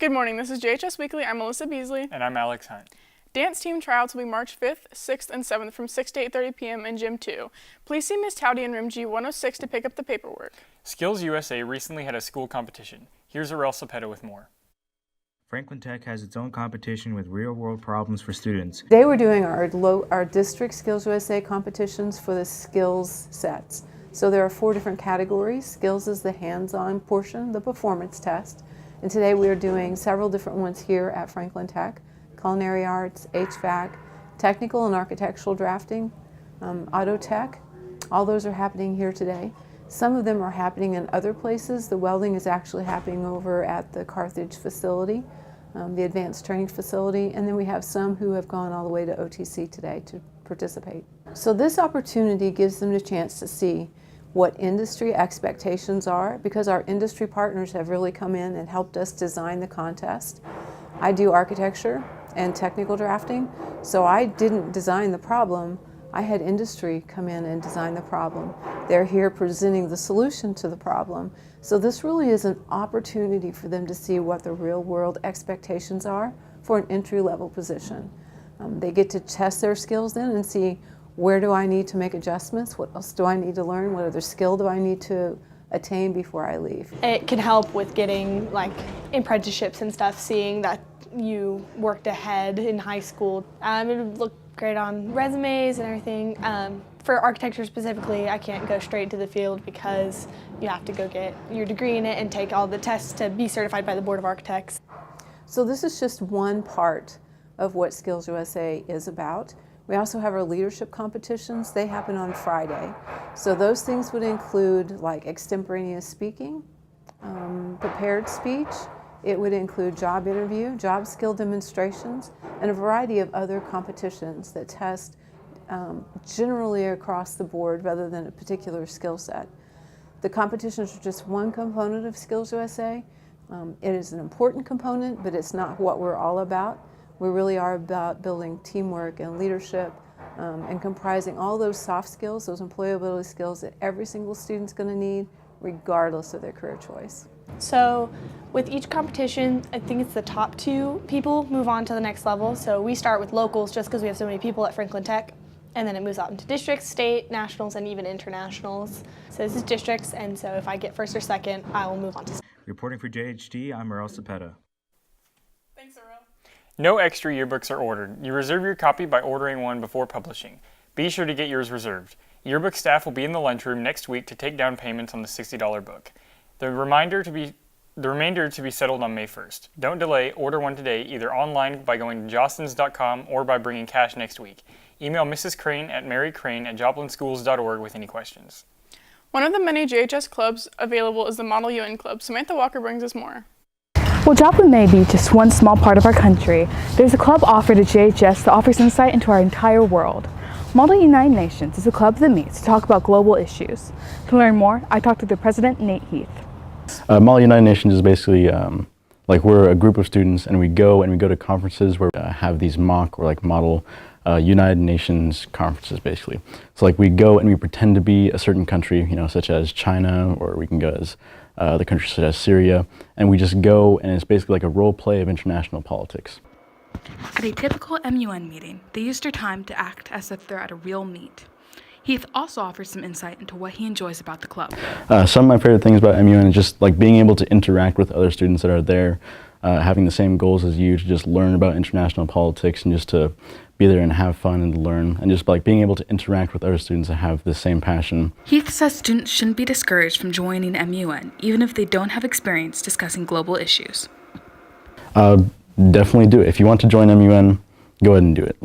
Good morning, this is JHS Weekly. I'm Melissa Beasley. And I'm Alex Hunt. Dance team tryouts will be March 5th, 6th, and 7th from 6 to 8:30 p.m. in Gym 2. Please see Ms. Towdy in room G106 to pick up the paperwork. Skills USA recently had a school competition. Here's Aurel Cepeda with more. Franklin Tech has its own competition with real-world problems for students. Today we're doing our district Skills USA competitions for the skills sets. So there are 4 different categories. Skills is the hands-on portion, the performance test. And today we are doing several different ones here at Franklin Tech. Culinary arts, HVAC, technical and architectural drafting, auto tech. All those are happening here today. Some of them are happening in other places. The welding is actually happening over at the Carthage facility, the advanced training facility, and then we have some who have gone all the way to OTC today to participate. So this opportunity gives them the chance to see what industry expectations are, because our industry partners have really come in and helped us design the contest. I do architecture and technical drafting, so I didn't design the problem. I had industry come in and design the problem. They're here presenting the solution to the problem. So this really is an opportunity for them to see what the real world expectations are for an entry-level position. They get to test their skills then and see, where do I need to make adjustments? What else do I need to learn? What other skill do I need to attain before I leave? It can help with getting apprenticeships and stuff, seeing that you worked ahead in high school. It would look great on resumes and everything. For architecture specifically, I can't go straight to the field because you have to go get your degree in it and take all the tests to be certified by the Board of Architects. So this is just one part of what Skills USA is about. We also have our leadership competitions. They happen on Friday. So those things would include like extemporaneous speaking, prepared speech. It would include job interview, job skill demonstrations, and a variety of other competitions that test generally across the board rather than a particular skill set. The competitions are just one component of Skills USA. It is an important component, but it's not what we're all about. We really are about building teamwork and leadership and comprising all those soft skills, those employability skills that every single student's going to need regardless of their career choice. So with each competition, I think it's the top 2 people move on to the next level. So we start with locals just because we have so many people at Franklin Tech, and then it moves out into districts, state, nationals, and even internationals. So this is districts, and so if I get first or second, I will move on to. Reporting for JHD, I'm Aurel Cepeda. Thanks, Aurel. No extra yearbooks are ordered. You reserve your copy by ordering one before publishing. Be sure to get yours reserved. Yearbook staff will be in the lunchroom next week to take down payments on the $60 book. The remainder to be settled on May 1st. Don't delay, order one today, either online by going to jostens.com or by bringing cash next week. Email Mrs. Crane at marycrane@joplinschools.org with any questions. One of the many JHS clubs available is the Model UN Club. Samantha Walker brings us more. While Joplin may be just one small part of our country, there's a club offered at JHS that offers insight into our entire world. Model United Nations is a club that meets to talk about global issues. To learn more, I talked to the president, Nate Heath. Model United Nations is basically we're a group of students, and we go to conferences where we have these mock or model United Nations conferences, basically. So we go and we pretend to be a certain country, such as China, or we can go as the countries such as Syria, and we just go, and it's basically like a role play of international politics. At a typical MUN meeting, they use their time to act as if they're at a real meet. Heath also offers some insight into what he enjoys about the club. Some of my favorite things about MUN is just being able to interact with other students that are there, having the same goals as you, to just learn about international politics and just to be there and have fun and learn, and just being able to interact with other students that have the same passion. Heath says students shouldn't be discouraged from joining MUN, even if they don't have experience discussing global issues. Definitely do it. If you want to join MUN, go ahead and do it.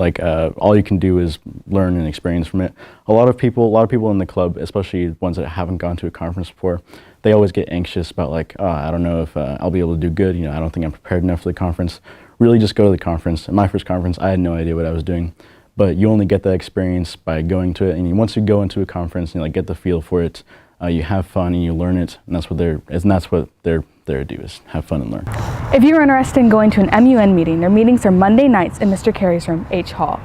All you can do is learn and experience from it. A lot of people in the club, especially ones that haven't gone to a conference before, they always get anxious about I don't know if I'll be able to do good. I don't think I'm prepared enough for the conference. Really, just go to the conference. At my first conference, I had no idea what I was doing, but you only get that experience by going to it. And once you go into a conference and get the feel for it, you have fun and you learn it, and that's what they're there to do, is have fun and learn. If you're interested in going to an MUN meeting, their meetings are Monday nights in Mr. Carey's room, H Hall.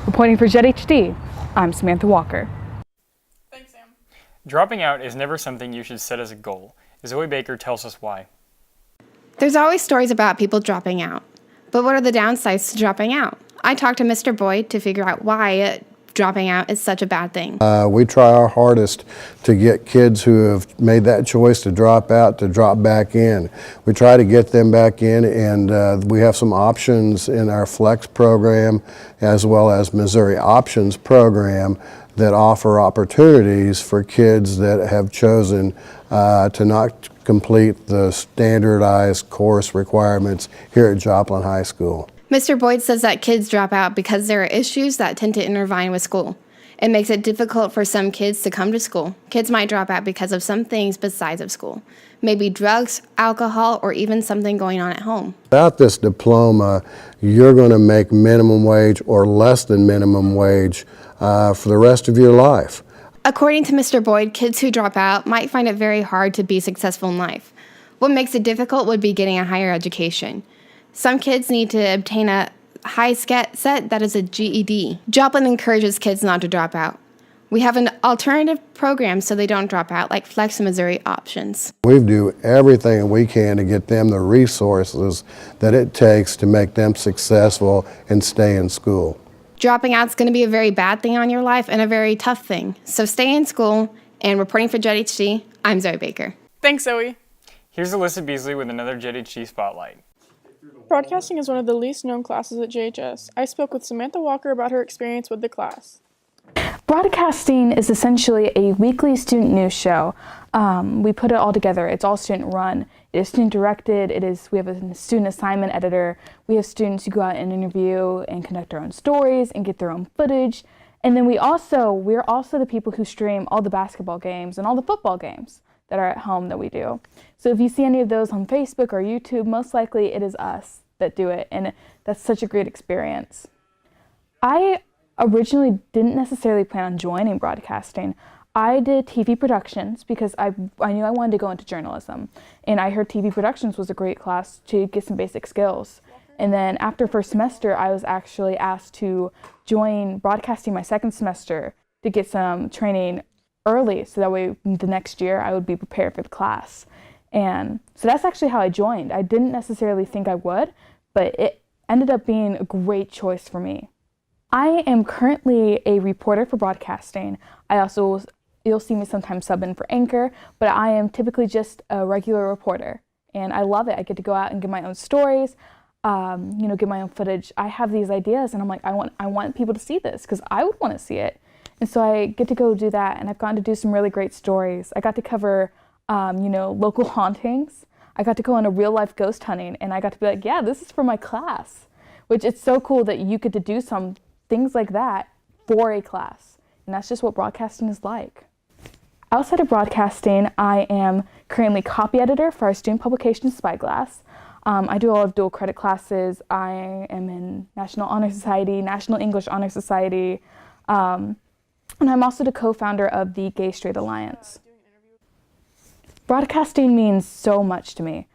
Reporting for JHD, I'm Samantha Walker. Thanks, Sam. Dropping out is never something you should set as a goal. Zoe Baker tells us why. There's always stories about people dropping out. But what are the downsides to dropping out? I talked to Mr. Boyd to figure out why dropping out is such a bad thing. We try our hardest to get kids who have made that choice to drop out to drop back in. We try to get them back in, and we have some options in our Flex program as well as Missouri Options program that offer opportunities for kids that have chosen to not complete the standardized course requirements here at Joplin High School. Mr. Boyd says that kids drop out because there are issues that tend to intertwine with school. It makes it difficult for some kids to come to school. Kids might drop out because of some things besides of school. Maybe drugs, alcohol, or even something going on at home. Without this diploma, you're going to make minimum wage or less than minimum wage for the rest of your life. According to Mr. Boyd, kids who drop out might find it very hard to be successful in life. What makes it difficult would be getting a higher education. Some kids need to obtain a high set that is a GED. Joplin encourages kids not to drop out. We have an alternative program so they don't drop out, like Flex Missouri Options. We do everything we can to get them the resources that it takes to make them successful and stay in school. Dropping out is going to be a very bad thing on your life and a very tough thing. So stay in school. And reporting for JHD, I'm Zoe Baker. Thanks, Zoe. Here's Alyssa Beasley with another JHD Spotlight. Broadcasting is one of the least known classes at JHS. I spoke with Samantha Walker about her experience with the class. Broadcasting is essentially a weekly student news show. We put it all together. It's all student run. It is student directed. We have a student assignment editor. We have students who go out and interview and conduct their own stories and get their own footage. And then we're also the people who stream all the basketball games and all the football games that are at home that we do. So if you see any of those on Facebook or YouTube, most likely it is us that do it. And that's such a great experience. I originally didn't necessarily plan on joining broadcasting. I did TV productions because I knew I wanted to go into journalism. And I heard TV productions was a great class to get some basic skills. And then after first semester, I was actually asked to join broadcasting my second semester to get some training early, so that way the next year I would be prepared for the class. And so that's actually how I joined. I didn't necessarily think I would, but it ended up being a great choice for me. I am currently a reporter for broadcasting. You'll see me sometimes sub in for Anchor, but I am typically just a regular reporter, and I love it. I get to go out and get my own stories, get my own footage. I have these ideas, and I'm like, I want people to see this because I would want to see it. And so I get to go do that, and I've gotten to do some really great stories. I got to cover, local hauntings. I got to go on a real-life ghost hunting, and I got to be like, yeah, this is for my class, which it's so cool that you get to do some things like that for a class, and that's just what broadcasting is like. Outside of broadcasting, I am currently copy editor for our student publication Spyglass. I do a lot of dual credit classes. I am in National Honor Society, National English Honor Society, and I'm also the co-founder of the Gay Straight Alliance. Broadcasting means so much to me.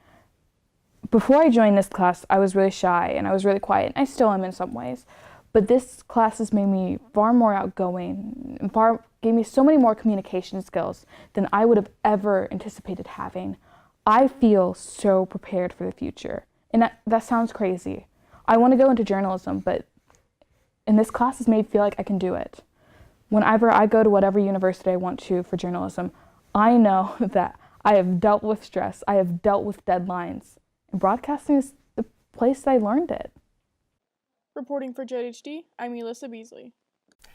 Before I joined this class, I was really shy and I was really quiet, and I still am in some ways. But this class has made me far more outgoing and gave me so many more communication skills than I would have ever anticipated having. I feel so prepared for the future. And that sounds crazy. I want to go into journalism, but in this class has made me feel like I can do it. Whenever I go to whatever university I want to for journalism, I know that I have dealt with stress, I have dealt with deadlines, and broadcasting is the place that I learned it. Reporting for JHD, I'm Alyssa Beasley.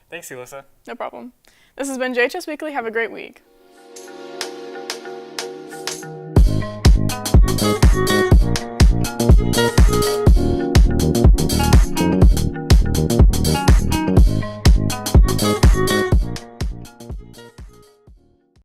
Thanks, Alyssa. No problem. This has been JHS Weekly. Have a great week.